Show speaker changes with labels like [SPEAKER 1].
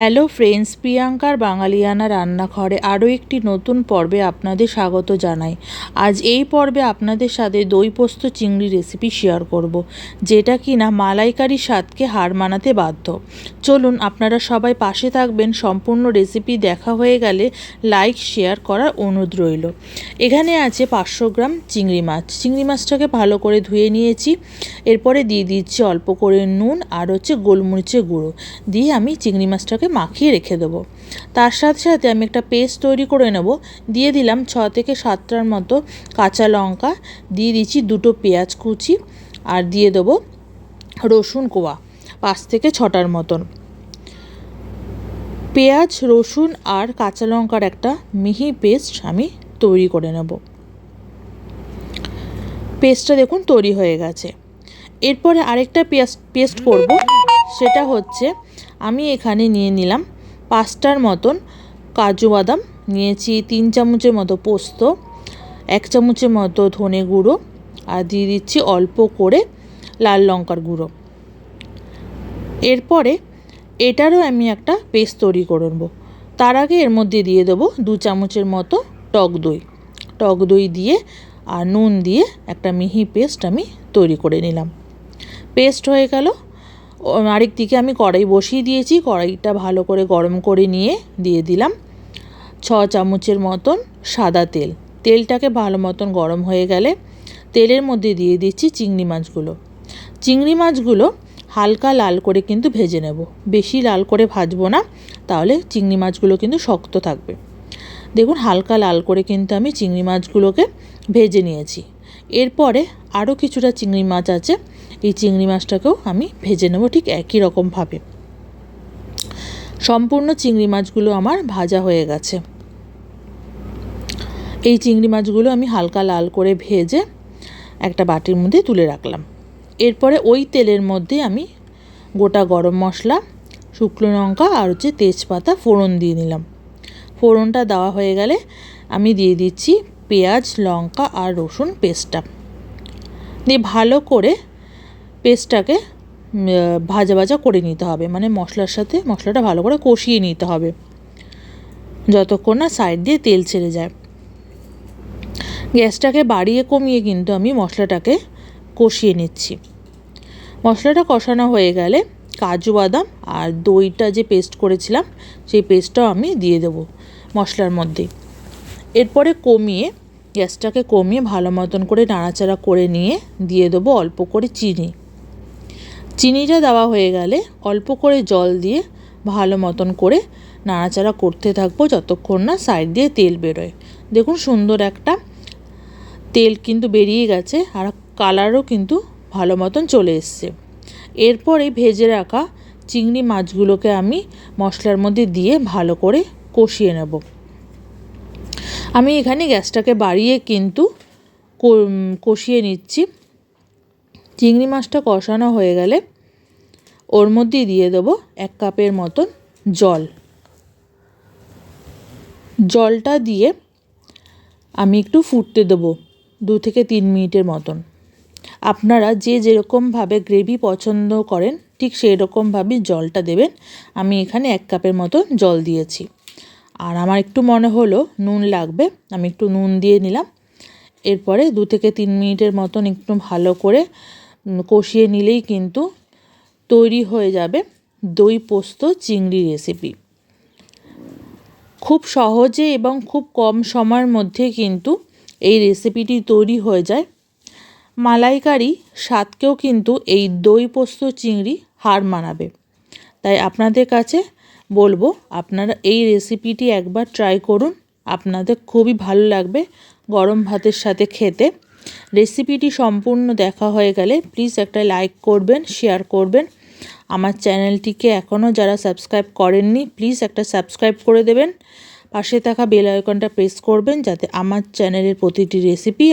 [SPEAKER 1] Hello friends, প্রিয়াঙ্কার বাঙালিয়ানা রান্নাঘরে আরও একটি নতুন পর্বে আপনাদের স্বাগত জানাই। আজ এই পর্বে আপনাদের সাথে দই পোস্ত চিংড়ি রেসিপি শেয়ার করব, যেটা কিনা মালাইকারির স্বাদকে হার মানাতে বাধ্য। চলুন আপনারা সবাই পাশে থাকবেন। সম্পূর্ণ রেসিপি দেখা হয়ে গেলে লাইক শেয়ার করার অনুরোধ রইল। এখানে আছে 500 গ্রাম চিংড়ি মাছ। চিংড়ি মাছটাকে ভালো করে ধুয়ে নিয়েছি। এরপরে দিয়ে দিচ্ছি অল্প করে নুন আর গোলমরিচের গুঁড়ো দিয়ে আমি চিংড়ি মাছটাকে মাখিয়ে রেখে দেবো। তার সাথে সাথে আমি একটা পেস্ট তৈরি করে নেব। দিয়ে দিলাম 6 থেকে 7টার মতো কাঁচা লঙ্কা, দিয়ে দিচ্ছি 2টো পেঁয়াজ কুচি, আর দিয়ে দেবো রসুন কোয়া 5 থেকে 6টার মতন। পেঁয়াজ, রসুন আর কাঁচা লঙ্কার একটা মিহি পেস্ট আমি তৈরি করে নেব। পেস্টটা দেখুন তৈরি হয়ে গেছে। এরপরে আরেকটা পেস্ট করব, সেটা হচ্ছে আমি এখানে নিয়ে নিলাম 5টার মতন কাজু বাদাম, নিয়েছি 3 চামচের মতো পোস্ত, 1 চামচের মতো ধনে গুঁড়ো, আর দিয়ে দিচ্ছি অল্প করে লাল লঙ্কার গুঁড়ো। এরপরে এটারও আমি একটা পেস্ট তৈরি করে নেব। তার আগে এর মধ্যে দিয়ে দেবো 2 চামচের মতো টক দই দিয়ে আর নুন দিয়ে একটা মিহি পেস্ট আমি তৈরি করে নিলাম। পেস্ট হয়ে গেল। আরেক দিকে আমি কড়াই বসিয়ে দিয়েছি। কড়াইটা ভালো করে গরম করে নিয়ে দিয়ে দিলাম 6 চামচের মতন সাদা তেল। তেলটাকে ভালো মতন গরম হয়ে গেলে তেলের মধ্যে দিয়ে দিচ্ছি চিংড়ি মাছগুলো হালকা লাল করে কিন্তু ভেজে নেব। বেশি লাল করে ভাজবো না, তাহলে চিংড়ি মাছগুলো কিন্তু শক্ত থাকবে। দেখুন হালকা লাল করে কিন্তু আমি চিংড়ি মাছগুলোকে ভেজে নিয়েছি। এরপরে আরও কিছুটা চিংড়ি মাছ আছে, এই চিংড়ি মাছটাকেও আমি ভেজে নেব ঠিক একই রকমভাবে। সম্পূর্ণ চিংড়ি মাছগুলো আমার ভাজা হয়ে গেছে। এই চিংড়ি মাছগুলো আমি হালকা লাল করে ভেজে একটা বাটির মধ্যে তুলে রাখলাম। এরপরে ওই তেলের মধ্যে আমি গোটা গরম মশলা, শুকনো লঙ্কা আর তেজপাতা ফোড়ন দিয়ে নিলাম। ফোড়নটা দেওয়া হয়ে গেলে আমি দিয়ে দিচ্ছি পেঁয়াজ, লঙ্কা আর রসুন পেস্টটা দিয়ে ভালো করে পেস্টটাকে ভাজা করে নিতে হবে। মানে মশলার সাথে মশলাটা ভালো করে কষিয়ে নিতে হবে যতক্ষণ না সাইড দিয়ে তেল ছেড়ে যায়। গ্যাসটাকে বাড়িয়ে কমিয়ে কিন্তু আমি মশলাটাকে কষিয়ে নিচ্ছি। মশলাটা কষানো হয়ে গেলে কাজু বাদাম আর দইটা যে পেস্ট করেছিলাম সেই পেস্টটাও আমি দিয়ে দেবো মশলার মধ্যে। এরপরে গ্যাসটাকে কমিয়ে ভালো মতন করে নাড়াচাড়া করে নিয়ে দিয়ে দেবো অল্প করে চিনিটা দেওয়া হয়ে গেলে অল্প করে জল দিয়ে ভালো মতন করে নাড়াচাড়া করতে থাকবো যতক্ষণ না সাইড দিয়ে তেল বেরোয়। দেখুন সুন্দর একটা তেল কিন্তু বেরিয়ে গেছে আর কালারও কিন্তু ভালো মতন চলে এসছে। এরপরে ভেজে রাখা চিংড়ি মাছগুলোকে আমি মশলার মধ্যে দিয়ে ভালো করে কষিয়ে নেব। আমি এখানে গ্যাসটাকে বাড়িয়ে কিন্তু কষিয়ে নিচ্ছি। চিংড়ি মাছটা কষানো হয়ে গেলে ওর মধ্যে দিয়ে দেবো 1 কাপের মতন জলটা দিয়ে আমি একটু ফুটতে দেবো 2 থেকে 3 মিনিটের মতন। আপনারা যে যেরকমভাবে গ্রেভি পছন্দ করেন ঠিক সেই রকমভাবে জলটা দেবেন। আমি এখানে 1 কাপের মতন জল দিয়েছি। আর আমার একটু মনে হলো নুন লাগবে, আমি একটু নুন দিয়ে নিলাম। এরপরে 2 থেকে 3 মিনিটের মতন একটু ভালো করে কষিয়ে নিলেই কিন্তু তৈরি হয়ে যাবে দই পোস্ত চিংড়ি রেসিপি। খুব সহজে এবং খুব কম সময়ের মধ্যে কিন্তু এই রেসিপিটি তৈরি হয়ে যায়। মালাইকারি স্বাদকেও কিন্তু এই দই পোস্ত চিংড়ি হার মানাবে। তাই আপনাদের কাছে বলবো আপনারা এই রেসিপিটি একবার ট্রাই করুন, আপনাদের খুবই ভালো লাগবে গরম ভাতের সাথে খেতে। রেসিপিটি সম্পূর্ণ দেখা হয়ে গেলে প্লিজ একটা লাইক করবেন, শেয়ার করবেন। আমার চ্যানেলটিকে এখনও যারা সাবস্ক্রাইব করেননি প্লিজ একটা সাবস্ক্রাইব করে দেবেন। পাশে থাকা বেল আইকনটা প্রেস করবেন যাতে আমার চ্যানেলের প্রতিটি রেসিপি